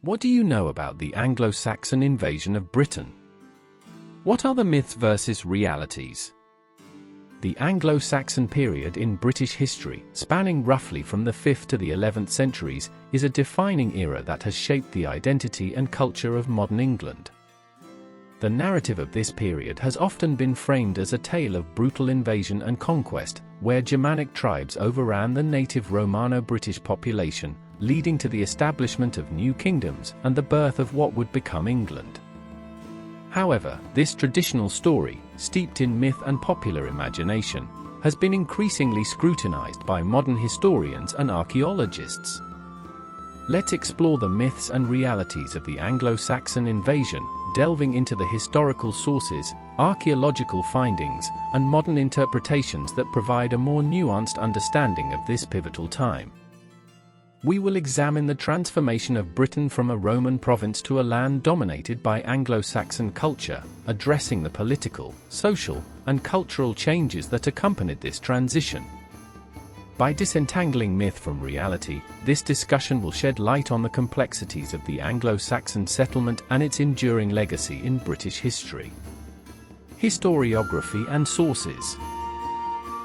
What do you know about the Anglo-Saxon invasion of Britain? What are the myths versus realities? The Anglo-Saxon period in British history, spanning roughly from the 5th to the 11th centuries, is a defining era that has shaped the identity and culture of modern England. The narrative of this period has often been framed as a tale of brutal invasion and conquest, where Germanic tribes overran the native Romano-British population, leading to the establishment of new kingdoms and the birth of what would become England. However, this traditional story, steeped in myth and popular imagination, has been increasingly scrutinized by modern historians and archaeologists. Let's explore the myths and realities of the Anglo-Saxon invasion, delving into the historical sources, archaeological findings, and modern interpretations that provide a more nuanced understanding of this pivotal time. We will examine the transformation of Britain from a Roman province to a land dominated by Anglo-Saxon culture, addressing the political, social, and cultural changes that accompanied this transition. By disentangling myth from reality, this discussion will shed light on the complexities of the Anglo-Saxon settlement and its enduring legacy in British history. Historiography and sources.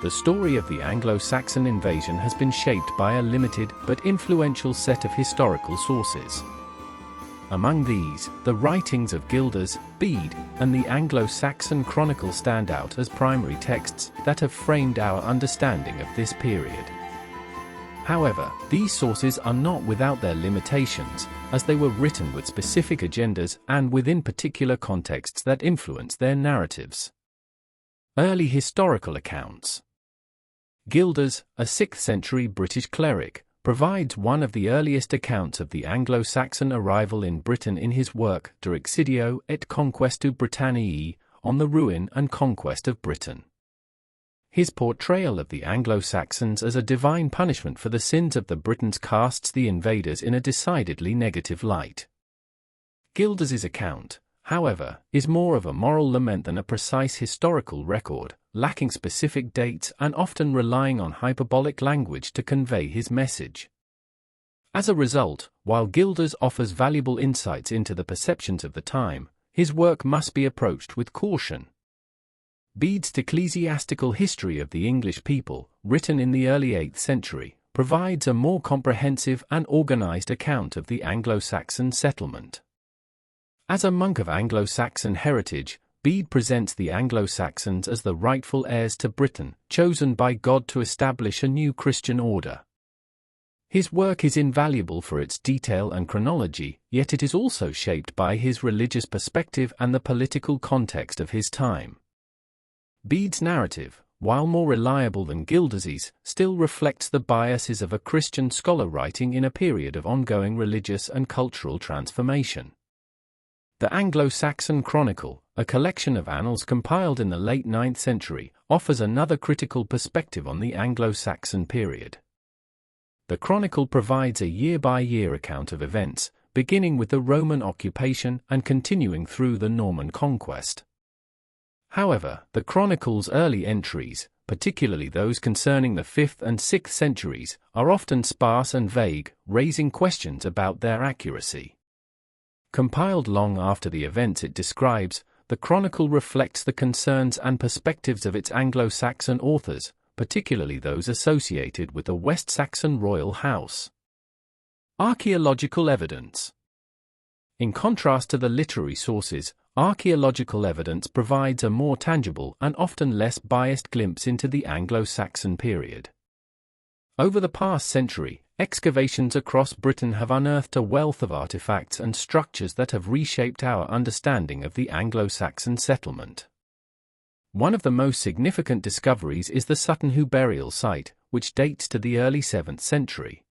The story of the Anglo-Saxon invasion has been shaped by a limited but influential set of historical sources. Among these, the writings of Gildas, Bede, and the Anglo-Saxon Chronicle stand out as primary texts that have framed our understanding of this period. However, these sources are not without their limitations, as they were written with specific agendas and within particular contexts that influence their narratives. Early historical accounts. Gildas, a 6th-century British cleric, provides one of the earliest accounts of the Anglo-Saxon arrival in Britain in his work De Excidio et Conquestu Britanniae, on the ruin and conquest of Britain. His portrayal of the Anglo-Saxons as a divine punishment for the sins of the Britons casts the invaders in a decidedly negative light. Gildas's account, however, is more of a moral lament than a precise historical record, lacking specific dates and often relying on hyperbolic language to convey his message. As a result, while Gildas offers valuable insights into the perceptions of the time, his work must be approached with caution. Bede's Ecclesiastical History of the English People, written in the early 8th century, provides a more comprehensive and organized account of the Anglo-Saxon settlement. As a monk of Anglo-Saxon heritage, Bede presents the Anglo-Saxons as the rightful heirs to Britain, chosen by God to establish a new Christian order. His work is invaluable for its detail and chronology, yet it is also shaped by his religious perspective and the political context of his time. Bede's narrative, while more reliable than Gildas's, still reflects the biases of a Christian scholar writing in a period of ongoing religious and cultural transformation. The Anglo-Saxon Chronicle, a collection of annals compiled in the late 9th century, offers another critical perspective on the Anglo-Saxon period. The Chronicle provides a year-by-year account of events, beginning with the Roman occupation and continuing through the Norman conquest. However, the Chronicle's early entries, particularly those concerning the 5th and 6th centuries, are often sparse and vague, raising questions about their accuracy. Compiled long after the events it describes, the Chronicle reflects the concerns and perspectives of its Anglo-Saxon authors, particularly those associated with the West Saxon royal house. Archaeological evidence. In contrast to the literary sources, archaeological evidence provides a more tangible and often less biased glimpse into the Anglo-Saxon period. Over the past century, excavations across Britain have unearthed a wealth of artifacts and structures that have reshaped our understanding of the Anglo-Saxon settlement. One of the most significant discoveries is the Sutton Hoo burial site, which dates to the early 7th century.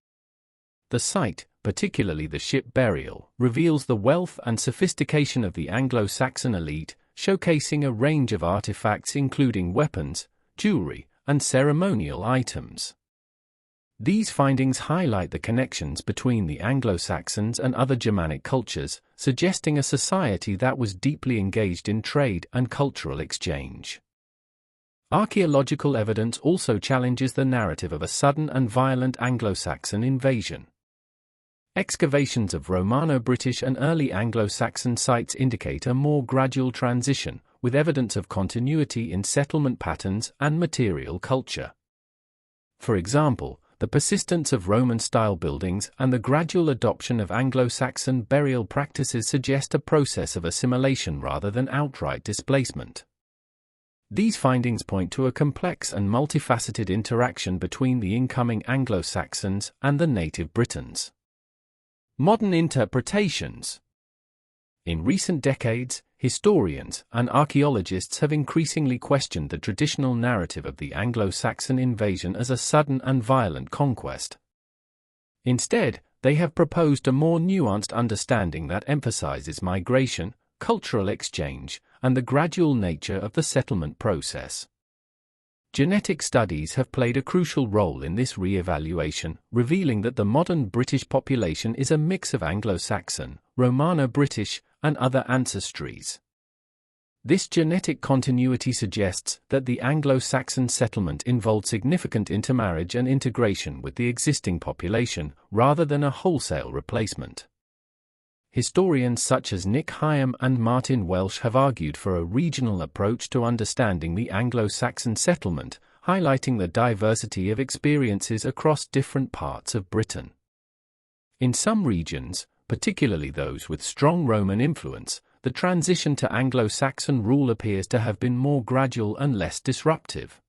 The site, particularly the ship burial, reveals the wealth and sophistication of the Anglo-Saxon elite, showcasing a range of artifacts including weapons, jewelry, and ceremonial items. These findings highlight the connections between the Anglo-Saxons and other Germanic cultures, suggesting a society that was deeply engaged in trade and cultural exchange. Archaeological evidence also challenges the narrative of a sudden and violent Anglo-Saxon invasion. Excavations of Romano-British and early Anglo-Saxon sites indicate a more gradual transition, with evidence of continuity in settlement patterns and material culture. For example, the persistence of Roman-style buildings and the gradual adoption of Anglo-Saxon burial practices suggest a process of assimilation rather than outright displacement. These findings point to a complex and multifaceted interaction between the incoming Anglo-Saxons and the native Britons. Modern interpretations. In recent decades, historians and archaeologists have increasingly questioned the traditional narrative of the Anglo-Saxon invasion as a sudden and violent conquest. Instead, they have proposed a more nuanced understanding that emphasizes migration, cultural exchange, and the gradual nature of the settlement process. Genetic studies have played a crucial role in this re-evaluation, revealing that the modern British population is a mix of Anglo-Saxon, Romano-British, and other ancestries. This genetic continuity suggests that the Anglo-Saxon settlement involved significant intermarriage and integration with the existing population, rather than a wholesale replacement. Historians such as Nick Hyam and Martin Welsh have argued for a regional approach to understanding the Anglo-Saxon settlement, highlighting the diversity of experiences across different parts of Britain. In some regions, particularly those with strong Roman influence, the transition to Anglo-Saxon rule appears to have been more gradual and less disruptive.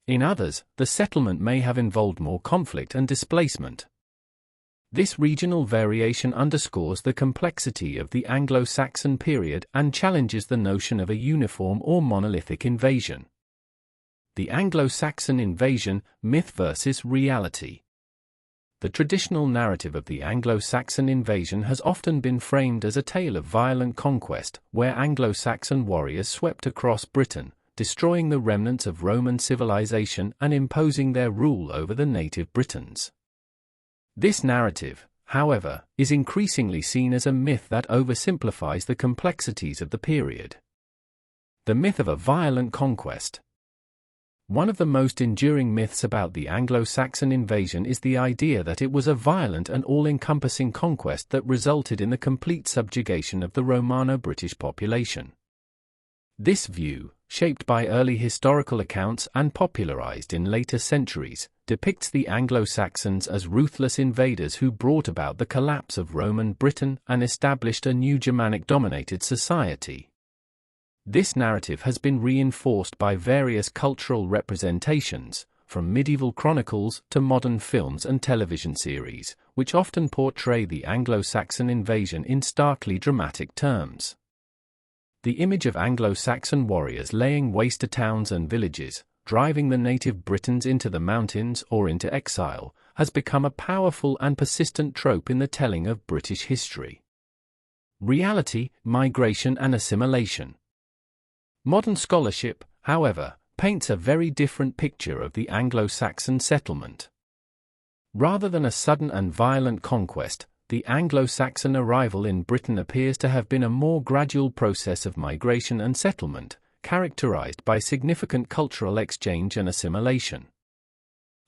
In others, the settlement may have involved more conflict and displacement. This regional variation underscores the complexity of the Anglo-Saxon period and challenges the notion of a uniform or monolithic invasion. The Anglo-Saxon invasion, myth versus reality. The traditional narrative of the Anglo-Saxon invasion has often been framed as a tale of violent conquest, where Anglo-Saxon warriors swept across Britain, destroying the remnants of Roman civilization and imposing their rule over the native Britons. This narrative, however, is increasingly seen as a myth that oversimplifies the complexities of the period. The myth of a violent conquest. One of the most enduring myths about the Anglo-Saxon invasion is the idea that it was a violent and all-encompassing conquest that resulted in the complete subjugation of the Romano-British population. This view, shaped by early historical accounts and popularized in later centuries, depicts the Anglo-Saxons as ruthless invaders who brought about the collapse of Roman Britain and established a new Germanic-dominated society. This narrative has been reinforced by various cultural representations, from medieval chronicles to modern films and television series, which often portray the Anglo-Saxon invasion in starkly dramatic terms. The image of Anglo-Saxon warriors laying waste to towns and villages, driving the native Britons into the mountains or into exile, has become a powerful and persistent trope in the telling of British history. Reality, migration and assimilation. Modern scholarship, however, paints a very different picture of the Anglo-Saxon settlement. Rather than a sudden and violent conquest, the Anglo-Saxon arrival in Britain appears to have been a more gradual process of migration and settlement, characterized by significant cultural exchange and assimilation.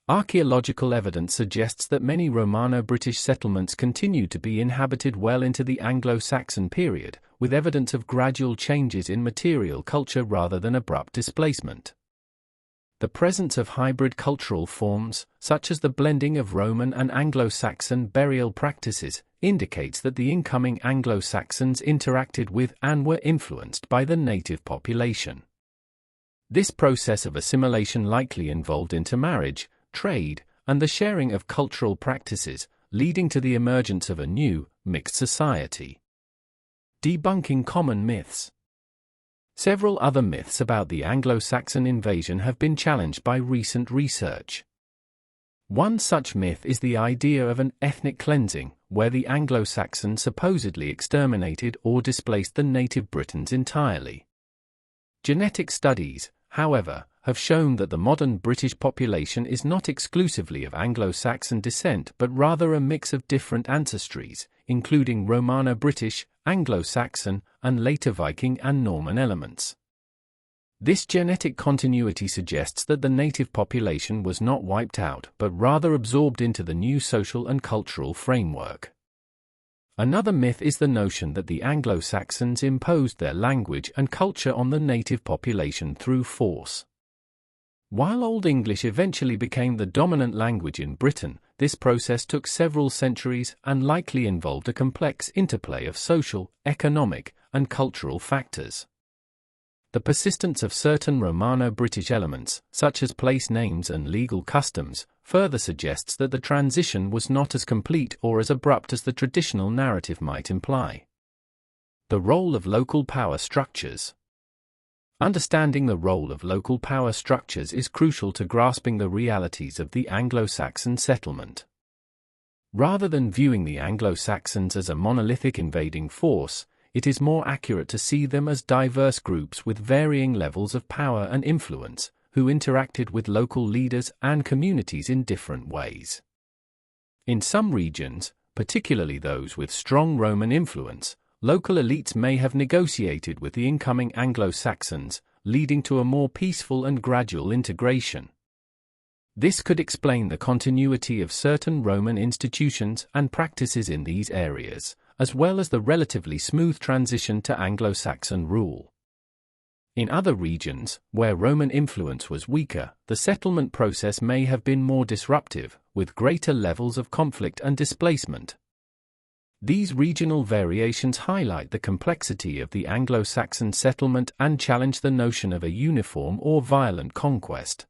Archaeological evidence suggests that many Romano-British settlements continued to be inhabited well into the Anglo-Saxon period, with evidence of gradual changes in material culture rather than abrupt displacement. The presence of hybrid cultural forms, such as the blending of Roman and Anglo-Saxon burial practices, indicates that the incoming Anglo-Saxons interacted with and were influenced by the native population. This process of assimilation likely involved intermarriage, trade, and the sharing of cultural practices, leading to the emergence of a new, mixed society. Debunking common myths. Several other myths about the Anglo-Saxon invasion have been challenged by recent research. One such myth is the idea of an ethnic cleansing, where the Anglo-Saxons supposedly exterminated or displaced the native Britons entirely. Genetic studies, however, have shown that the modern British population is not exclusively of Anglo-Saxon descent but rather a mix of different ancestries, including Romano-British, Anglo-Saxon, and later Viking and Norman elements. This genetic continuity suggests that the native population was not wiped out but rather absorbed into the new social and cultural framework. Another myth is the notion that the Anglo-Saxons imposed their language and culture on the native population through force. While Old English eventually became the dominant language in Britain, this process took several centuries and likely involved a complex interplay of social, economic, and cultural factors. The persistence of certain Romano-British elements, such as place names and legal customs, further suggests that the transition was not as complete or as abrupt as the traditional narrative might imply. The role of local power structures. Understanding the role of local power structures is crucial to grasping the realities of the Anglo-Saxon settlement. Rather than viewing the Anglo-Saxons as a monolithic invading force, it is more accurate to see them as diverse groups with varying levels of power and influence, who interacted with local leaders and communities in different ways. In some regions, particularly those with strong Roman influence, local elites may have negotiated with the incoming Anglo-Saxons, leading to a more peaceful and gradual integration. This could explain the continuity of certain Roman institutions and practices in these areas, as well as the relatively smooth transition to Anglo-Saxon rule. In other regions, where Roman influence was weaker, the settlement process may have been more disruptive, with greater levels of conflict and displacement. These regional variations highlight the complexity of the Anglo-Saxon settlement and challenge the notion of a uniform or violent conquest.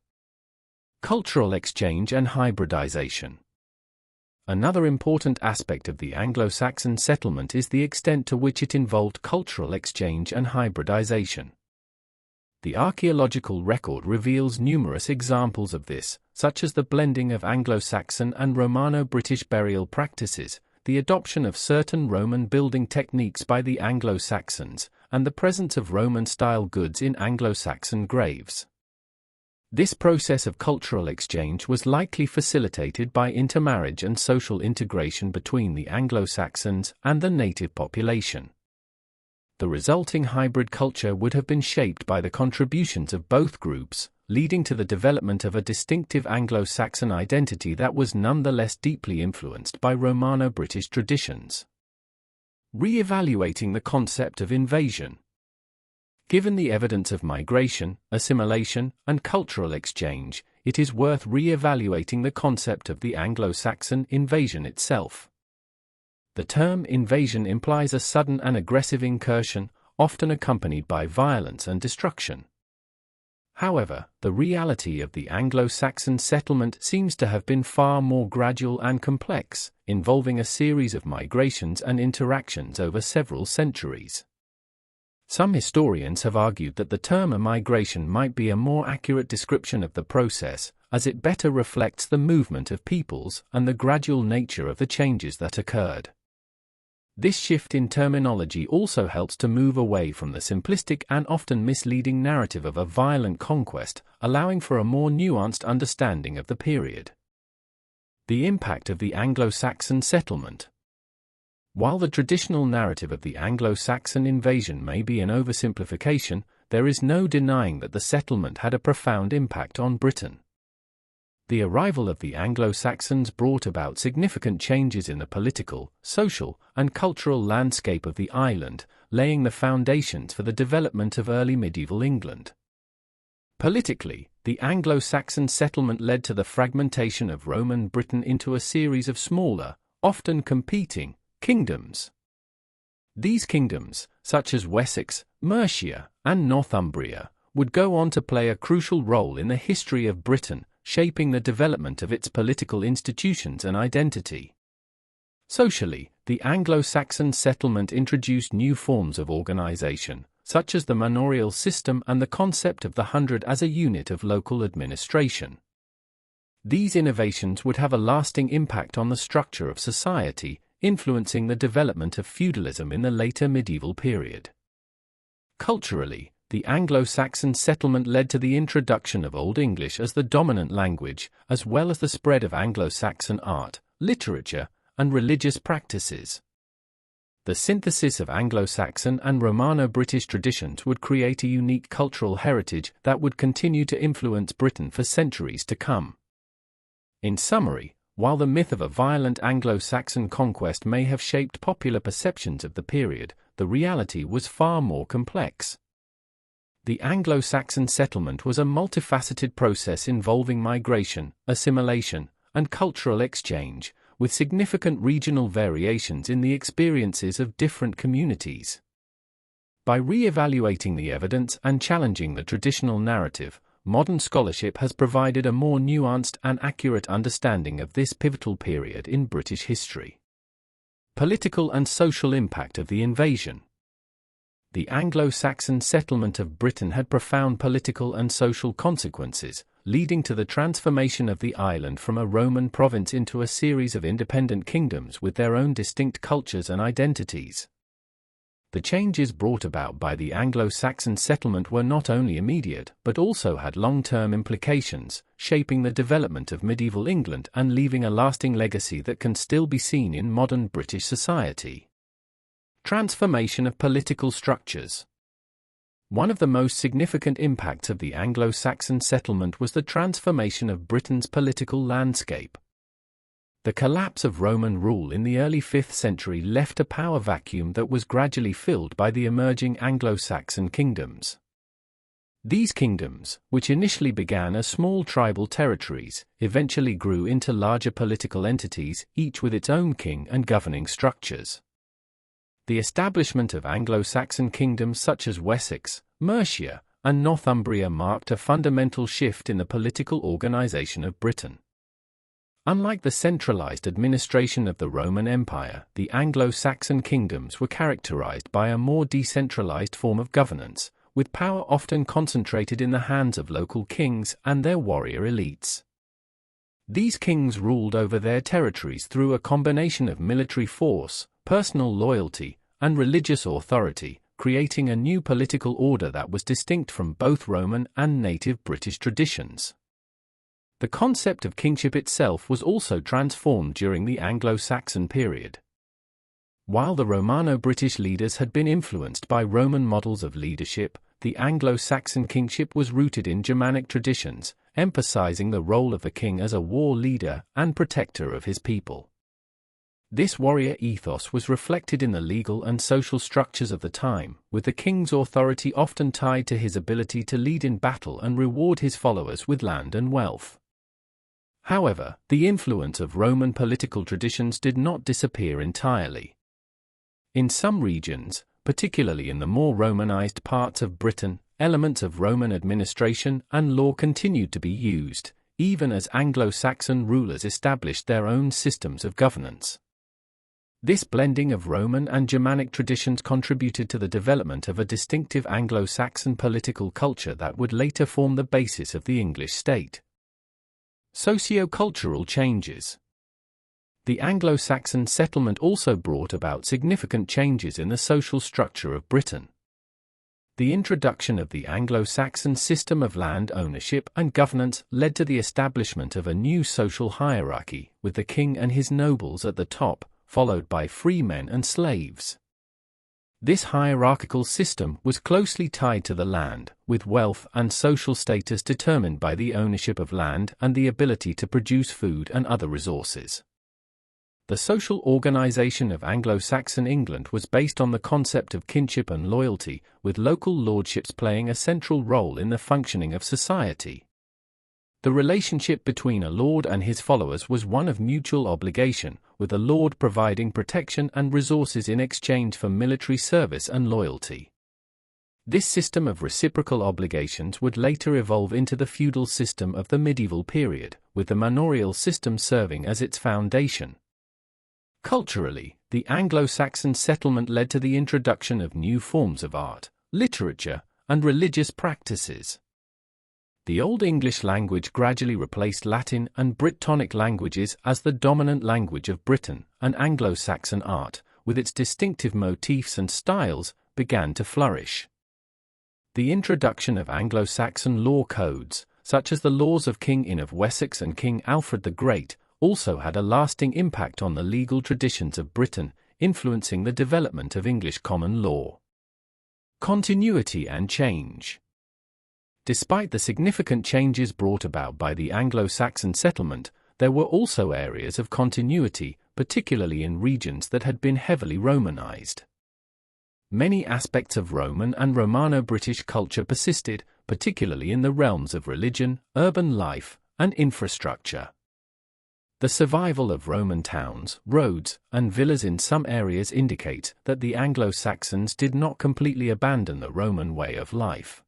Cultural exchange and hybridization. Another important aspect of the Anglo-Saxon settlement is the extent to which it involved cultural exchange and hybridization. The archaeological record reveals numerous examples of this, such as the blending of Anglo-Saxon and Romano-British burial practices, the adoption of certain Roman building techniques by the Anglo-Saxons, and the presence of Roman-style goods in Anglo-Saxon graves. This process of cultural exchange was likely facilitated by intermarriage and social integration between the Anglo-Saxons and the native population. The resulting hybrid culture would have been shaped by the contributions of both groups, leading to the development of a distinctive Anglo-Saxon identity that was nonetheless deeply influenced by Romano-British traditions. Reevaluating the concept of invasion. Given the evidence of migration, assimilation, and cultural exchange, it is worth re-evaluating the concept of the Anglo-Saxon invasion itself. The term invasion implies a sudden and aggressive incursion, often accompanied by violence and destruction. However, the reality of the Anglo-Saxon settlement seems to have been far more gradual and complex, involving a series of migrations and interactions over several centuries. Some historians have argued that the term migration might be a more accurate description of the process, as it better reflects the movement of peoples and the gradual nature of the changes that occurred. This shift in terminology also helps to move away from the simplistic and often misleading narrative of a violent conquest, allowing for a more nuanced understanding of the period. The impact of the Anglo-Saxon settlement. While the traditional narrative of the Anglo-Saxon invasion may be an oversimplification, there is no denying that the settlement had a profound impact on Britain. The arrival of the Anglo-Saxons brought about significant changes in the political, social, and cultural landscape of the island, laying the foundations for the development of early medieval England. Politically, the Anglo-Saxon settlement led to the fragmentation of Roman Britain into a series of smaller, often competing, kingdoms. These kingdoms, such as Wessex, Mercia, and Northumbria, would go on to play a crucial role in the history of Britain, shaping the development of its political institutions and identity. Socially, the Anglo-Saxon settlement introduced new forms of organization, such as the manorial system and the concept of the hundred as a unit of local administration. These innovations would have a lasting impact on the structure of society, influencing the development of feudalism in the later medieval period. Culturally, the Anglo-Saxon settlement led to the introduction of Old English as the dominant language, as well as the spread of Anglo-Saxon art, literature, and religious practices. The synthesis of Anglo-Saxon and Romano-British traditions would create a unique cultural heritage that would continue to influence Britain for centuries to come. In summary, while the myth of a violent Anglo-Saxon conquest may have shaped popular perceptions of the period, the reality was far more complex. The Anglo-Saxon settlement was a multifaceted process involving migration, assimilation, and cultural exchange, with significant regional variations in the experiences of different communities. By re-evaluating the evidence and challenging the traditional narrative, modern scholarship has provided a more nuanced and accurate understanding of this pivotal period in British history. Political and social impact of the invasion. The Anglo-Saxon settlement of Britain had profound political and social consequences, leading to the transformation of the island from a Roman province into a series of independent kingdoms with their own distinct cultures and identities. The changes brought about by the Anglo-Saxon settlement were not only immediate but also had long-term implications, shaping the development of medieval England and leaving a lasting legacy that can still be seen in modern British society. Transformation of political structures. One of the most significant impacts of the Anglo-Saxon settlement was the transformation of Britain's political landscape. The collapse of Roman rule in the early 5th century left a power vacuum that was gradually filled by the emerging Anglo-Saxon kingdoms. These kingdoms, which initially began as small tribal territories, eventually grew into larger political entities, each with its own king and governing structures. The establishment of Anglo-Saxon kingdoms such as Wessex, Mercia, and Northumbria marked a fundamental shift in the political organization of Britain. Unlike the centralized administration of the Roman Empire, the Anglo-Saxon kingdoms were characterized by a more decentralized form of governance, with power often concentrated in the hands of local kings and their warrior elites. These kings ruled over their territories through a combination of military force, personal loyalty, and religious authority, creating a new political order that was distinct from both Roman and native British traditions. The concept of kingship itself was also transformed during the Anglo-Saxon period. While the Romano-British leaders had been influenced by Roman models of leadership, the Anglo-Saxon kingship was rooted in Germanic traditions, emphasizing the role of the king as a war leader and protector of his people. This warrior ethos was reflected in the legal and social structures of the time, with the king's authority often tied to his ability to lead in battle and reward his followers with land and wealth. However, the influence of Roman political traditions did not disappear entirely. In some regions, particularly in the more Romanized parts of Britain, elements of Roman administration and law continued to be used, even as Anglo-Saxon rulers established their own systems of governance. This blending of Roman and Germanic traditions contributed to the development of a distinctive Anglo-Saxon political culture that would later form the basis of the English state. Sociocultural changes. The Anglo-Saxon settlement also brought about significant changes in the social structure of Britain. The introduction of the Anglo-Saxon system of land ownership and governance led to the establishment of a new social hierarchy, with the king and his nobles at the top, followed by free men and slaves. This hierarchical system was closely tied to the land, with wealth and social status determined by the ownership of land and the ability to produce food and other resources. The social organization of Anglo-Saxon England was based on the concept of kinship and loyalty, with local lordships playing a central role in the functioning of society. The relationship between a lord and his followers was one of mutual obligation, with the lord providing protection and resources in exchange for military service and loyalty. This system of reciprocal obligations would later evolve into the feudal system of the medieval period, with the manorial system serving as its foundation. Culturally, the Anglo-Saxon settlement led to the introduction of new forms of art, literature, and religious practices. The Old English language gradually replaced Latin and Brittonic languages as the dominant language of Britain, and Anglo-Saxon art, with its distinctive motifs and styles, began to flourish. The introduction of Anglo-Saxon law codes, such as the laws of King Ine of Wessex and King Alfred the Great, also had a lasting impact on the legal traditions of Britain, influencing the development of English common law. Continuity and change. Despite the significant changes brought about by the Anglo-Saxon settlement, there were also areas of continuity, particularly in regions that had been heavily Romanized. Many aspects of Roman and Romano-British culture persisted, particularly in the realms of religion, urban life, and infrastructure. The survival of Roman towns, roads, and villas in some areas indicates that the Anglo-Saxons did not completely abandon the Roman way of life.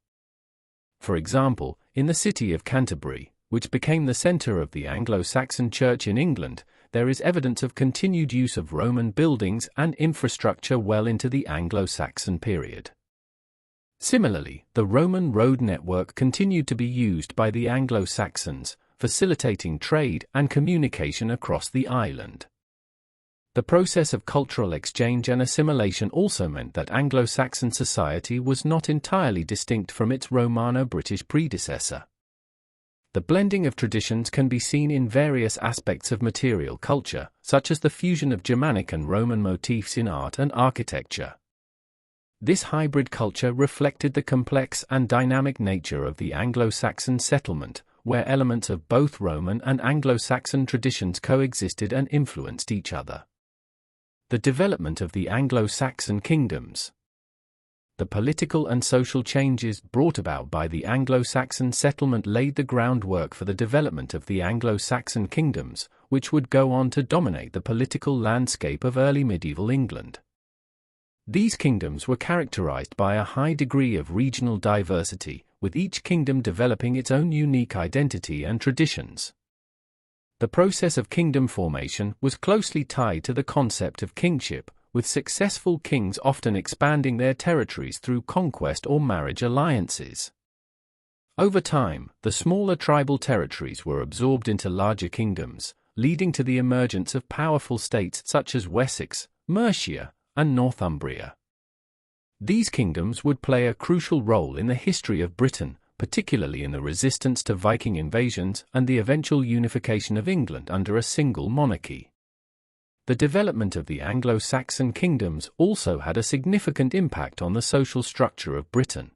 For example, in the city of Canterbury, which became the center of the Anglo-Saxon Church in England, there is evidence of continued use of Roman buildings and infrastructure well into the Anglo-Saxon period. Similarly, the Roman road network continued to be used by the Anglo-Saxons, facilitating trade and communication across the island. The process of cultural exchange and assimilation also meant that Anglo-Saxon society was not entirely distinct from its Romano-British predecessor. The blending of traditions can be seen in various aspects of material culture, such as the fusion of Germanic and Roman motifs in art and architecture. This hybrid culture reflected the complex and dynamic nature of the Anglo-Saxon settlement, where elements of both Roman and Anglo-Saxon traditions coexisted and influenced each other. The development of the Anglo-Saxon kingdoms. The political and social changes brought about by the Anglo-Saxon settlement laid the groundwork for the development of the Anglo-Saxon kingdoms, which would go on to dominate the political landscape of early medieval England. These kingdoms were characterized by a high degree of regional diversity, with each kingdom developing its own unique identity and traditions. The process of kingdom formation was closely tied to the concept of kingship, with successful kings often expanding their territories through conquest or marriage alliances. Over time, the smaller tribal territories were absorbed into larger kingdoms, leading to the emergence of powerful states such as Wessex, Mercia, and Northumbria. These kingdoms would play a crucial role in the history of Britain, particularly in the resistance to Viking invasions and the eventual unification of England under a single monarchy. The development of the Anglo-Saxon kingdoms also had a significant impact on the social structure of Britain.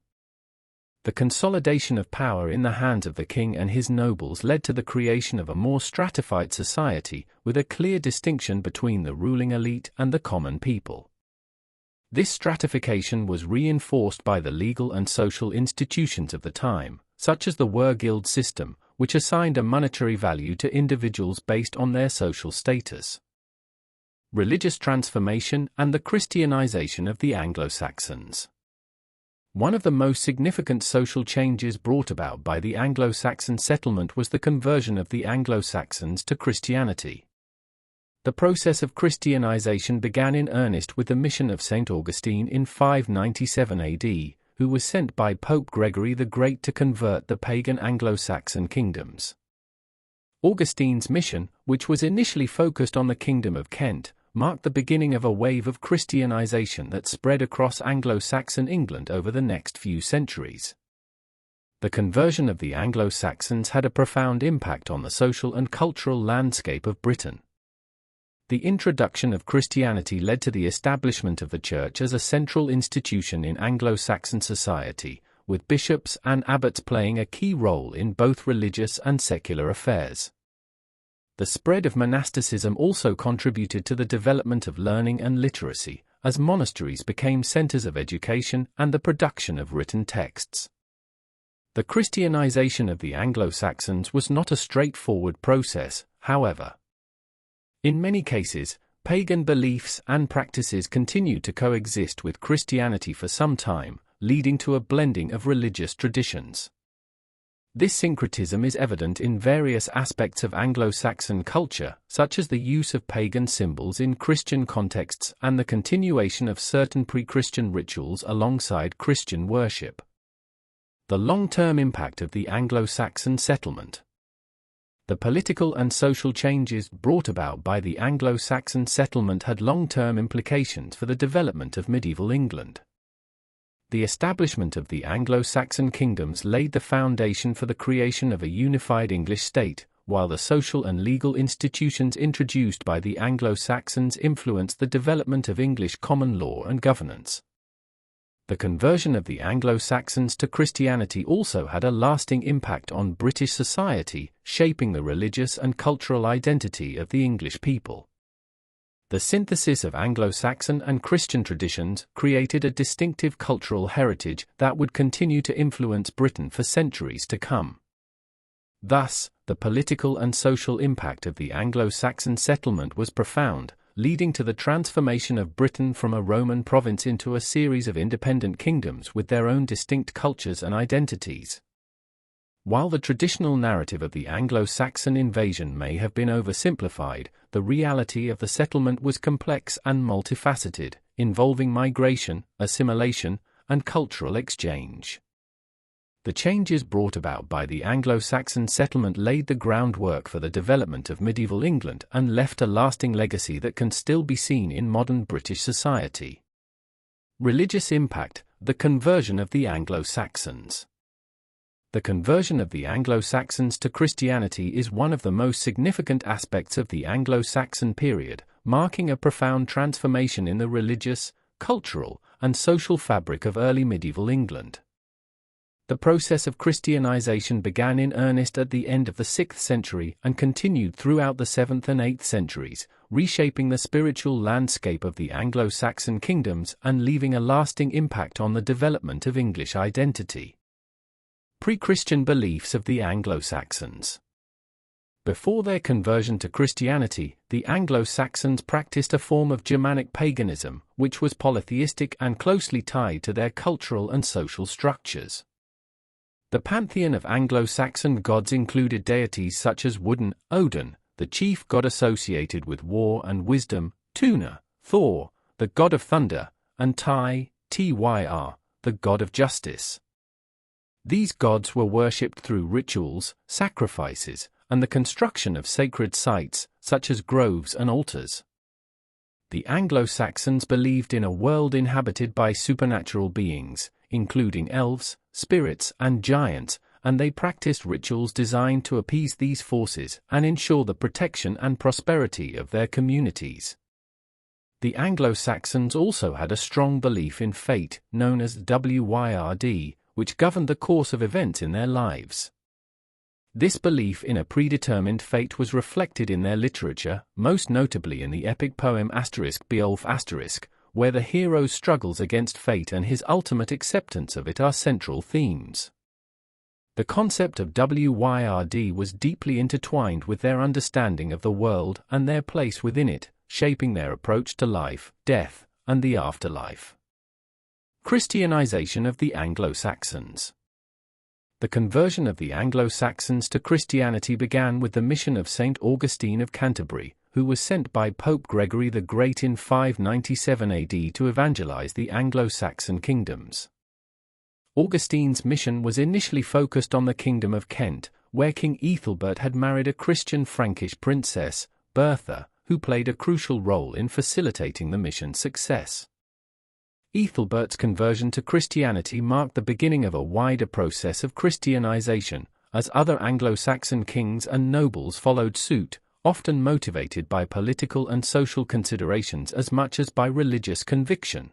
The consolidation of power in the hands of the king and his nobles led to the creation of a more stratified society, with a clear distinction between the ruling elite and the common people. This stratification was reinforced by the legal and social institutions of the time, such as the Wergild system, which assigned a monetary value to individuals based on their social status. Religious transformation and the Christianization of the Anglo-Saxons. One of the most significant social changes brought about by the Anglo-Saxon settlement was the conversion of the Anglo-Saxons to Christianity. The process of Christianization began in earnest with the mission of St. Augustine in 597 AD, who was sent by Pope Gregory the Great to convert the pagan Anglo-Saxon kingdoms. Augustine's mission, which was initially focused on the Kingdom of Kent, marked the beginning of a wave of Christianization that spread across Anglo-Saxon England over the next few centuries. The conversion of the Anglo-Saxons had a profound impact on the social and cultural landscape of Britain. The introduction of Christianity led to the establishment of the Church as a central institution in Anglo-Saxon society, with bishops and abbots playing a key role in both religious and secular affairs. The spread of monasticism also contributed to the development of learning and literacy, as monasteries became centers of education and the production of written texts. The Christianization of the Anglo-Saxons was not a straightforward process, however. In many cases, pagan beliefs and practices continued to coexist with Christianity for some time, leading to a blending of religious traditions. This syncretism is evident in various aspects of Anglo-Saxon culture, such as the use of pagan symbols in Christian contexts and the continuation of certain pre-Christian rituals alongside Christian worship. The long-term impact of the Anglo-Saxon settlement. The political and social changes brought about by the Anglo-Saxon settlement had long-term implications for the development of medieval England. The establishment of the Anglo-Saxon kingdoms laid the foundation for the creation of a unified English state, while the social and legal institutions introduced by the Anglo-Saxons influenced the development of English common law and governance. The conversion of the Anglo-Saxons to Christianity also had a lasting impact on British society, shaping the religious and cultural identity of the English people. The synthesis of Anglo-Saxon and Christian traditions created a distinctive cultural heritage that would continue to influence Britain for centuries to come. Thus, the political and social impact of the Anglo-Saxon settlement was profound, leading to the transformation of Britain from a Roman province into a series of independent kingdoms with their own distinct cultures and identities. While the traditional narrative of the Anglo-Saxon invasion may have been oversimplified, the reality of the settlement was complex and multifaceted, involving migration, assimilation, and cultural exchange. The changes brought about by the Anglo-Saxon settlement laid the groundwork for the development of medieval England and left a lasting legacy that can still be seen in modern British society. Religious impact: the conversion of the Anglo-Saxons. The conversion of the Anglo-Saxons to Christianity is one of the most significant aspects of the Anglo-Saxon period, marking a profound transformation in the religious, cultural, and social fabric of early medieval England. The process of Christianization began in earnest at the end of the 6th century and continued throughout the 7th and 8th centuries, reshaping the spiritual landscape of the Anglo-Saxon kingdoms and leaving a lasting impact on the development of English identity. Pre-Christian beliefs of the Anglo-Saxons. Before their conversion to Christianity, the Anglo-Saxons practiced a form of Germanic paganism, which was polytheistic and closely tied to their cultural and social structures. The pantheon of Anglo-Saxon gods included deities such as Woden, Odin, the chief god associated with war and wisdom, Tuna, Thor, the god of thunder, and Tyr, the god of justice. These gods were worshipped through rituals, sacrifices, and the construction of sacred sites, such as groves and altars. The Anglo-Saxons believed in a world inhabited by supernatural beings, including elves, spirits, and giants, and they practiced rituals designed to appease these forces and ensure the protection and prosperity of their communities. The Anglo-Saxons also had a strong belief in fate, known as Wyrd, which governed the course of events in their lives. This belief in a predetermined fate was reflected in their literature, most notably in the epic poem *Beowulf*, where the hero's struggles against fate and his ultimate acceptance of it are central themes. The concept of Wyrd was deeply intertwined with their understanding of the world and their place within it, shaping their approach to life, death, and the afterlife. Christianization of the Anglo-Saxons. The conversion of the Anglo-Saxons to Christianity began with the mission of St. Augustine of Canterbury, who was sent by Pope Gregory the Great in 597 AD to evangelize the Anglo-Saxon kingdoms. Augustine's mission was initially focused on the Kingdom of Kent, where King Ethelbert had married a Christian Frankish princess, Bertha, who played a crucial role in facilitating the mission's success. Ethelbert's conversion to Christianity marked the beginning of a wider process of Christianization, as other Anglo-Saxon kings and nobles followed suit, often motivated by political and social considerations as much as by religious conviction.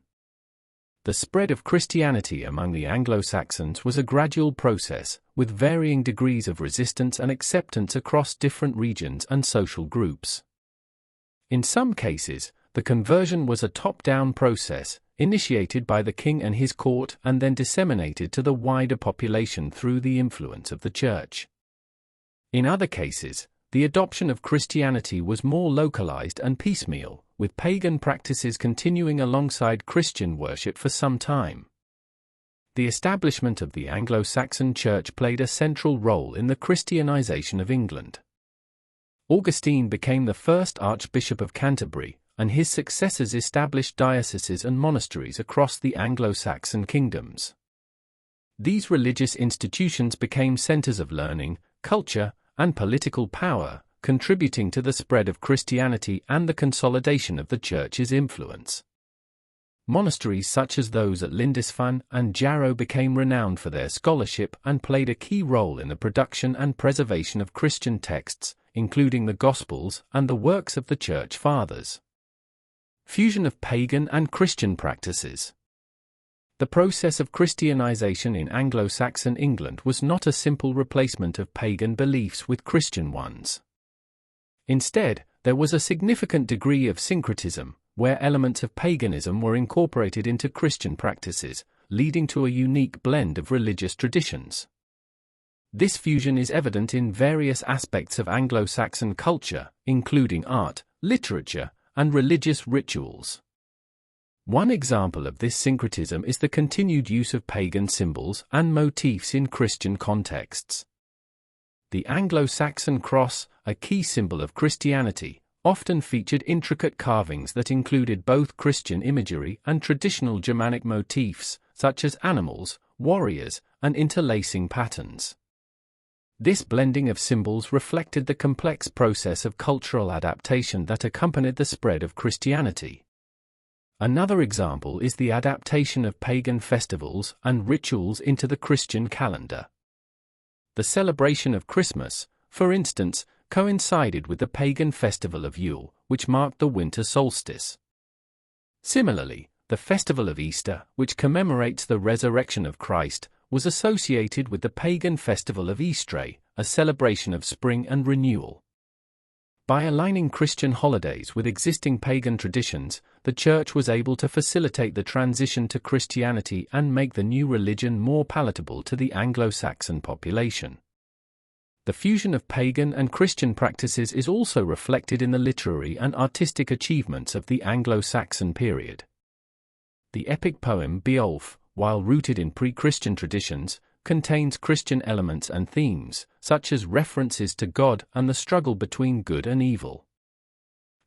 The spread of Christianity among the Anglo-Saxons was a gradual process, with varying degrees of resistance and acceptance across different regions and social groups. In some cases, the conversion was a top-down process, initiated by the king and his court and then disseminated to the wider population through the influence of the Church. In other cases, the adoption of Christianity was more localized and piecemeal, with pagan practices continuing alongside Christian worship for some time. The establishment of the Anglo-Saxon Church played a central role in the Christianization of England. Augustine became the first Archbishop of Canterbury, and his successors established dioceses and monasteries across the Anglo-Saxon kingdoms. These religious institutions became centers of learning, culture, and political power, contributing to the spread of Christianity and the consolidation of the Church's influence. Monasteries such as those at Lindisfarne and Jarrow became renowned for their scholarship and played a key role in the production and preservation of Christian texts, including the Gospels and the works of the Church Fathers. Fusion of pagan and Christian practices. The process of Christianization in Anglo-Saxon England was not a simple replacement of pagan beliefs with Christian ones. Instead, there was a significant degree of syncretism, where elements of paganism were incorporated into Christian practices, leading to a unique blend of religious traditions. This fusion is evident in various aspects of Anglo-Saxon culture, including art, literature, and religious rituals. One example of this syncretism is the continued use of pagan symbols and motifs in Christian contexts. The Anglo-Saxon cross, a key symbol of Christianity, often featured intricate carvings that included both Christian imagery and traditional Germanic motifs, such as animals, warriors, and interlacing patterns. This blending of symbols reflected the complex process of cultural adaptation that accompanied the spread of Christianity. Another example is the adaptation of pagan festivals and rituals into the Christian calendar. The celebration of Christmas, for instance, coincided with the pagan festival of Yule, which marked the winter solstice. Similarly, the festival of Easter, which commemorates the resurrection of Christ, was associated with the pagan festival of Easter, a celebration of spring and renewal. By aligning Christian holidays with existing pagan traditions, the Church was able to facilitate the transition to Christianity and make the new religion more palatable to the Anglo-Saxon population. The fusion of pagan and Christian practices is also reflected in the literary and artistic achievements of the Anglo-Saxon period. The epic poem Beowulf, while rooted in pre-Christian traditions, contains Christian elements and themes, such as references to God and the struggle between good and evil.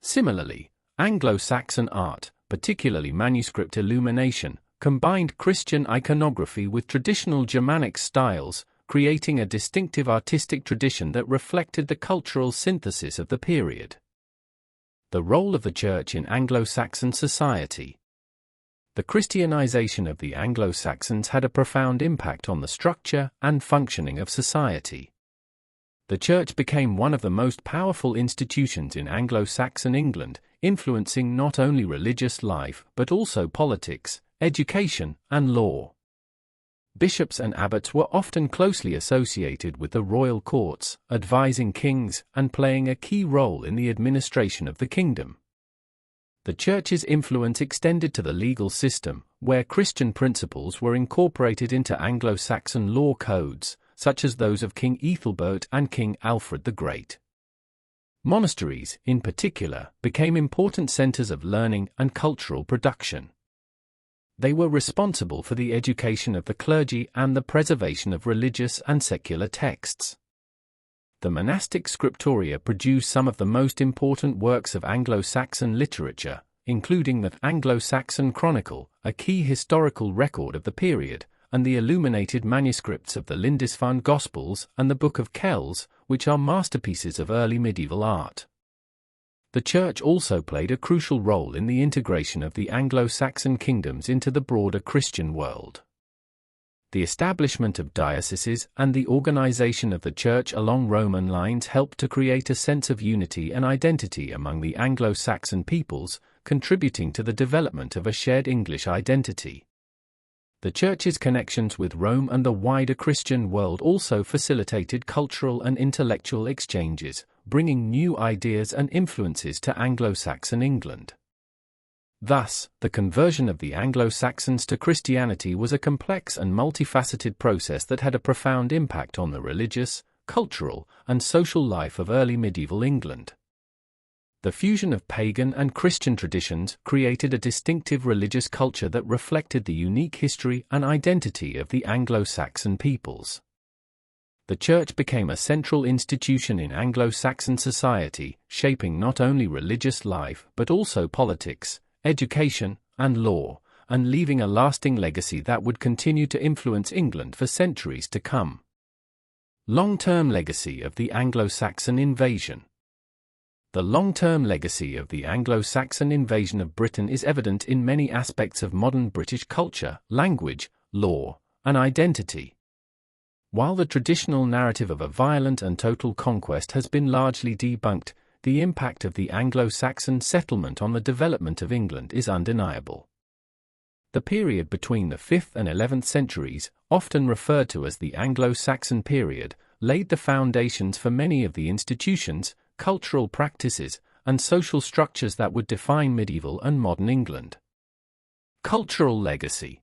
Similarly, Anglo-Saxon art, particularly manuscript illumination, combined Christian iconography with traditional Germanic styles, creating a distinctive artistic tradition that reflected the cultural synthesis of the period. The role of the Church in Anglo-Saxon society. The Christianization of the Anglo-Saxons had a profound impact on the structure and functioning of society. The Church became one of the most powerful institutions in Anglo-Saxon England, influencing not only religious life but also politics, education, and law. Bishops and abbots were often closely associated with the royal courts, advising kings and playing a key role in the administration of the kingdom. The Church's influence extended to the legal system, where Christian principles were incorporated into Anglo-Saxon law codes, such as those of King Ethelbert and King Alfred the Great. Monasteries, in particular, became important centers of learning and cultural production. They were responsible for the education of the clergy and the preservation of religious and secular texts. The monastic scriptoria produced some of the most important works of Anglo-Saxon literature, including the Anglo-Saxon Chronicle, a key historical record of the period, and the illuminated manuscripts of the Lindisfarne Gospels and the Book of Kells, which are masterpieces of early medieval art. The Church also played a crucial role in the integration of the Anglo-Saxon kingdoms into the broader Christian world. The establishment of dioceses and the organization of the Church along Roman lines helped to create a sense of unity and identity among the Anglo-Saxon peoples, contributing to the development of a shared English identity. The Church's connections with Rome and the wider Christian world also facilitated cultural and intellectual exchanges, bringing new ideas and influences to Anglo-Saxon England. Thus, the conversion of the Anglo-Saxons to Christianity was a complex and multifaceted process that had a profound impact on the religious, cultural, and social life of early medieval England. The fusion of pagan and Christian traditions created a distinctive religious culture that reflected the unique history and identity of the Anglo-Saxon peoples. The Church became a central institution in Anglo-Saxon society, shaping not only religious life but also politics, education, and law, and leaving a lasting legacy that would continue to influence England for centuries to come. Long-term legacy of the Anglo-Saxon invasion. The long-term legacy of the Anglo-Saxon invasion of Britain is evident in many aspects of modern British culture, language, law, and identity. While the traditional narrative of a violent and total conquest has been largely debunked, the impact of the Anglo-Saxon settlement on the development of England is undeniable. The period between the 5th and 11th centuries, often referred to as the Anglo-Saxon period, laid the foundations for many of the institutions, cultural practices, and social structures that would define medieval and modern England. Cultural legacy.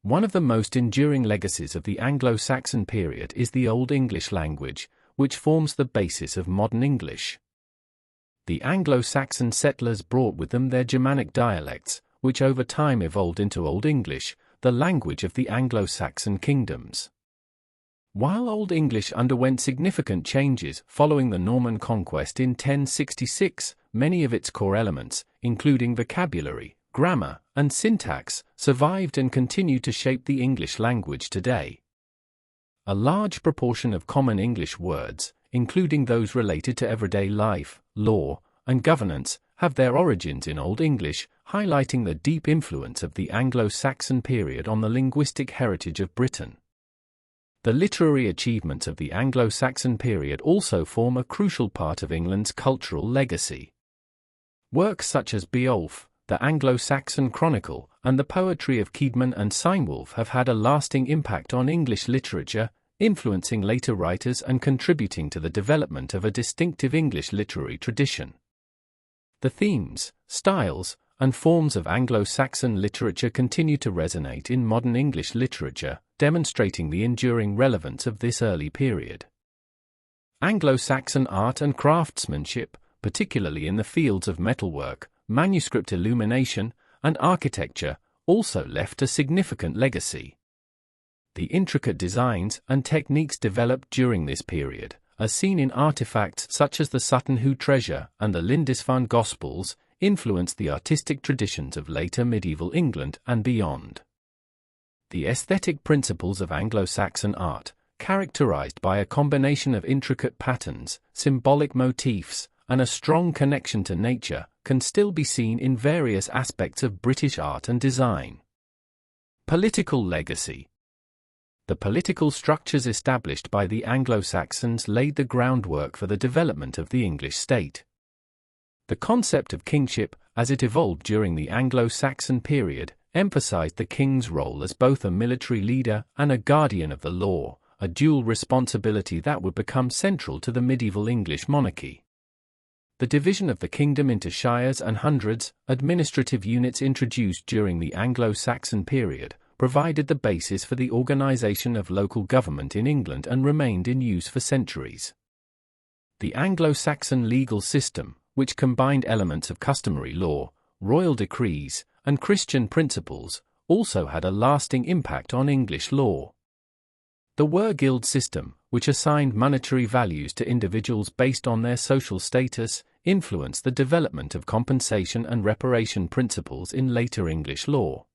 One of the most enduring legacies of the Anglo-Saxon period is the Old English language, which forms the basis of modern English. The Anglo-Saxon settlers brought with them their Germanic dialects, which over time evolved into Old English, the language of the Anglo-Saxon kingdoms. While Old English underwent significant changes following the Norman conquest in 1066, many of its core elements, including vocabulary, grammar, and syntax, survived and continue to shape the English language today. A large proportion of common English words, including those related to everyday life, law, and governance, have their origins in Old English, highlighting the deep influence of the Anglo-Saxon period on the linguistic heritage of Britain. The literary achievements of the Anglo-Saxon period also form a crucial part of England's cultural legacy. Works such as Beowulf, the Anglo-Saxon Chronicle, and the poetry of Caedmon and Cynewulf have had a lasting impact on English literature, influencing later writers and contributing to the development of a distinctive English literary tradition. The themes, styles, and forms of Anglo-Saxon literature continue to resonate in modern English literature, demonstrating the enduring relevance of this early period. Anglo-Saxon art and craftsmanship, particularly in the fields of metalwork, manuscript illumination, and architecture, also left a significant legacy. The intricate designs and techniques developed during this period, as seen in artifacts such as the Sutton Hoo treasure and the Lindisfarne Gospels, influenced the artistic traditions of later medieval England and beyond. The aesthetic principles of Anglo-Saxon art, characterized by a combination of intricate patterns, symbolic motifs, and a strong connection to nature, can still be seen in various aspects of British art and design. Political legacy. The political structures established by the Anglo-Saxons laid the groundwork for the development of the English state. The concept of kingship, as it evolved during the Anglo-Saxon period, emphasized the king's role as both a military leader and a guardian of the law, a dual responsibility that would become central to the medieval English monarchy. The division of the kingdom into shires and hundreds, administrative units introduced during the Anglo-Saxon period, provided the basis for the organization of local government in England and remained in use for centuries. The Anglo-Saxon legal system, which combined elements of customary law, royal decrees, and Christian principles, also had a lasting impact on English law. The Were-Guild system, which assigned monetary values to individuals based on their social status, influenced the development of compensation and reparation principles in later English law.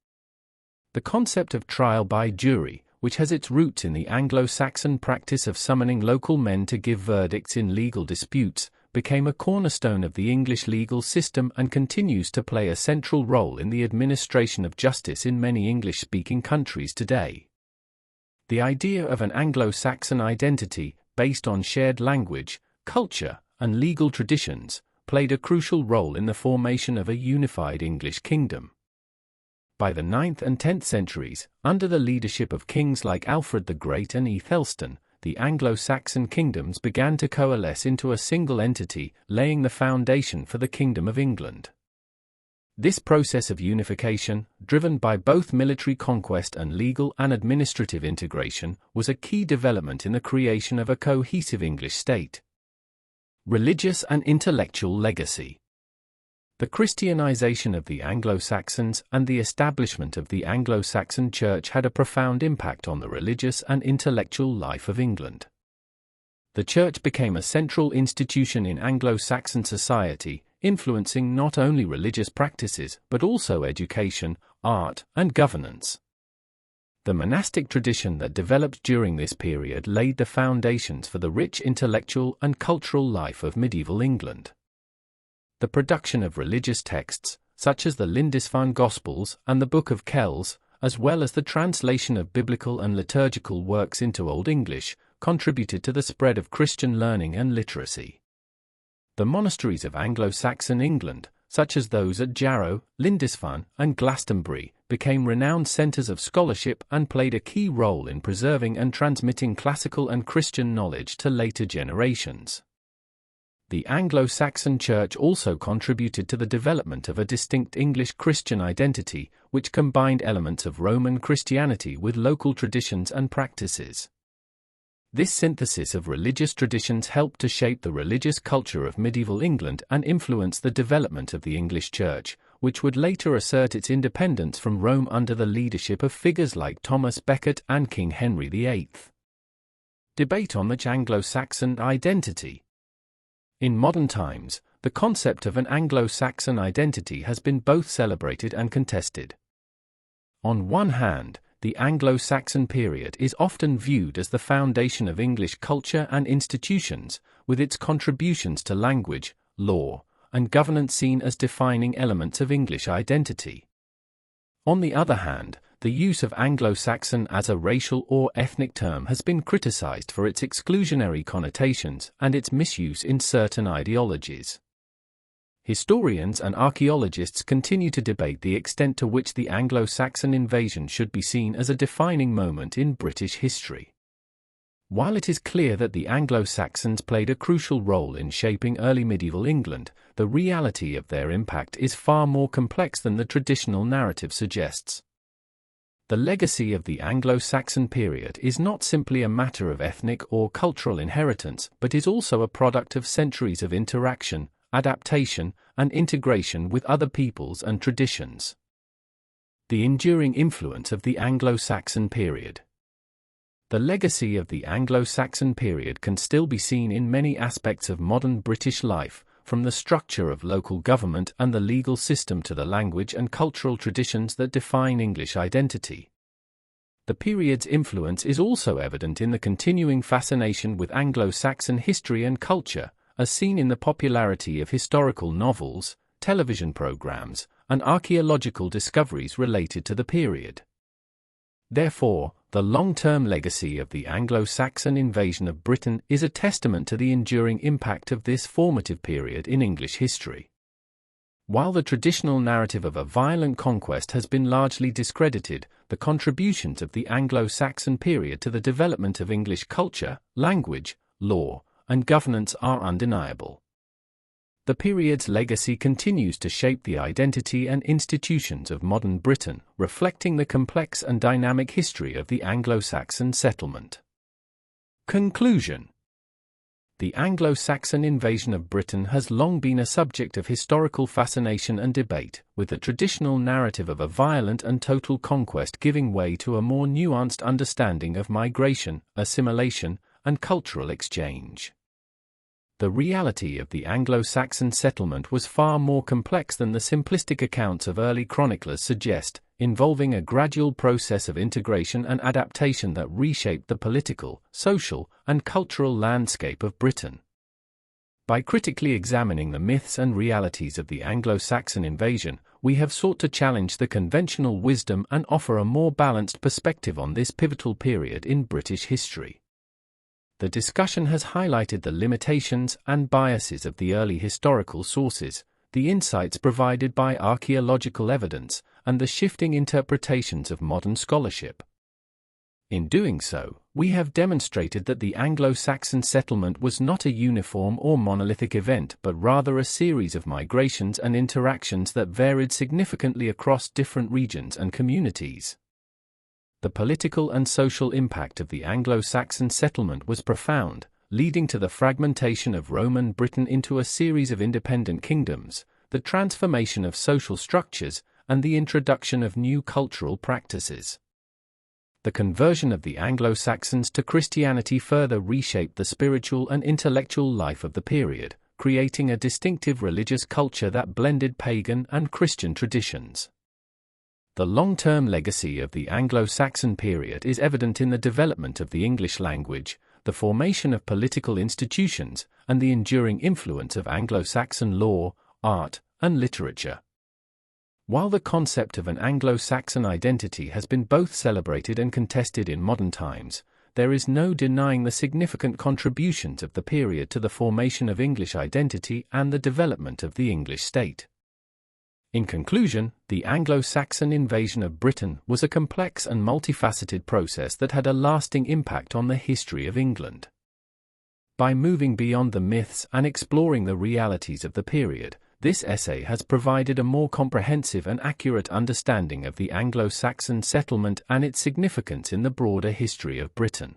The concept of trial by jury, which has its roots in the Anglo-Saxon practice of summoning local men to give verdicts in legal disputes, became a cornerstone of the English legal system and continues to play a central role in the administration of justice in many English-speaking countries today. The idea of an Anglo-Saxon identity, based on shared language, culture, and legal traditions, played a crucial role in the formation of a unified English kingdom. By the 9th and 10th centuries, under the leadership of kings like Alfred the Great and Æthelstan, the Anglo-Saxon kingdoms began to coalesce into a single entity, laying the foundation for the Kingdom of England. This process of unification, driven by both military conquest and legal and administrative integration, was a key development in the creation of a cohesive English state. Religious and intellectual legacy. The Christianization of the Anglo-Saxons and the establishment of the Anglo-Saxon Church had a profound impact on the religious and intellectual life of England. The Church became a central institution in Anglo-Saxon society, influencing not only religious practices but also education, art, and governance. The monastic tradition that developed during this period laid the foundations for the rich intellectual and cultural life of medieval England. the production of religious texts, such as the Lindisfarne Gospels and the Book of Kells, as well as the translation of biblical and liturgical works into Old English, contributed to the spread of Christian learning and literacy. The monasteries of Anglo-Saxon England, such as those at Jarrow, Lindisfarne, and Glastonbury, became renowned centres of scholarship and played a key role in preserving and transmitting classical and Christian knowledge to later generations. The Anglo-Saxon Church also contributed to the development of a distinct English Christian identity, which combined elements of Roman Christianity with local traditions and practices. This synthesis of religious traditions helped to shape the religious culture of medieval England and influence the development of the English Church, which would later assert its independence from Rome under the leadership of figures like Thomas Becket and King Henry VIII. Debate on the Anglo-Saxon identity. In modern times, the concept of an Anglo-Saxon identity has been both celebrated and contested. On one hand, the Anglo-Saxon period is often viewed as the foundation of English culture and institutions, with its contributions to language, law, and governance seen as defining elements of English identity. On the other hand, the use of Anglo-Saxon as a racial or ethnic term has been criticized for its exclusionary connotations and its misuse in certain ideologies. Historians and archaeologists continue to debate the extent to which the Anglo-Saxon invasion should be seen as a defining moment in British history. While it is clear that the Anglo-Saxons played a crucial role in shaping early medieval England, the reality of their impact is far more complex than the traditional narrative suggests. The legacy of the Anglo-Saxon period is not simply a matter of ethnic or cultural inheritance, but is also a product of centuries of interaction, adaptation, and integration with other peoples and traditions. The enduring influence of the Anglo-Saxon period. The legacy of the Anglo-Saxon period can still be seen in many aspects of modern British life, from the structure of local government and the legal system to the language and cultural traditions that define English identity. The period's influence is also evident in the continuing fascination with Anglo-Saxon history and culture, as seen in the popularity of historical novels, television programs, and archaeological discoveries related to the period. Therefore, the long-term legacy of the Anglo-Saxon invasion of Britain is a testament to the enduring impact of this formative period in English history. While the traditional narrative of a violent conquest has been largely discredited, the contributions of the Anglo-Saxon period to the development of English culture, language, law, and governance are undeniable. The period's legacy continues to shape the identity and institutions of modern Britain, reflecting the complex and dynamic history of the Anglo-Saxon settlement. Conclusion. The Anglo-Saxon invasion of Britain has long been a subject of historical fascination and debate, with the traditional narrative of a violent and total conquest giving way to a more nuanced understanding of migration, assimilation, and cultural exchange. The reality of the Anglo-Saxon settlement was far more complex than the simplistic accounts of early chroniclers suggest, involving a gradual process of integration and adaptation that reshaped the political, social, and cultural landscape of Britain. By critically examining the myths and realities of the Anglo-Saxon invasion, we have sought to challenge the conventional wisdom and offer a more balanced perspective on this pivotal period in British history. The discussion has highlighted the limitations and biases of the early historical sources, the insights provided by archaeological evidence, and the shifting interpretations of modern scholarship. In doing so, we have demonstrated that the Anglo-Saxon settlement was not a uniform or monolithic event but rather a series of migrations and interactions that varied significantly across different regions and communities. The political and social impact of the Anglo-Saxon settlement was profound, leading to the fragmentation of Roman Britain into a series of independent kingdoms, the transformation of social structures, and the introduction of new cultural practices. The conversion of the Anglo-Saxons to Christianity further reshaped the spiritual and intellectual life of the period, creating a distinctive religious culture that blended pagan and Christian traditions. The long-term legacy of the Anglo-Saxon period is evident in the development of the English language, the formation of political institutions, and the enduring influence of Anglo-Saxon law, art, and literature. While the concept of an Anglo-Saxon identity has been both celebrated and contested in modern times, there is no denying the significant contributions of the period to the formation of English identity and the development of the English state. In conclusion, the Anglo-Saxon invasion of Britain was a complex and multifaceted process that had a lasting impact on the history of England. By moving beyond the myths and exploring the realities of the period, this essay has provided a more comprehensive and accurate understanding of the Anglo-Saxon settlement and its significance in the broader history of Britain.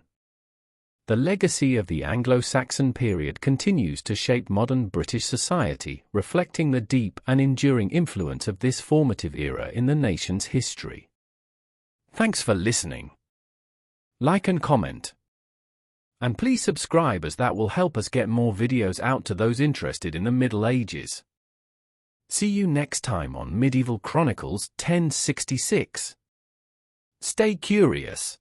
The legacy of the Anglo-Saxon period continues to shape modern British society, reflecting the deep and enduring influence of this formative era in the nation's history. Thanks for listening. Like and comment. And please subscribe, as that will help us get more videos out to those interested in the Middle Ages. See you next time on Medieval Chronicles 1066. Stay curious.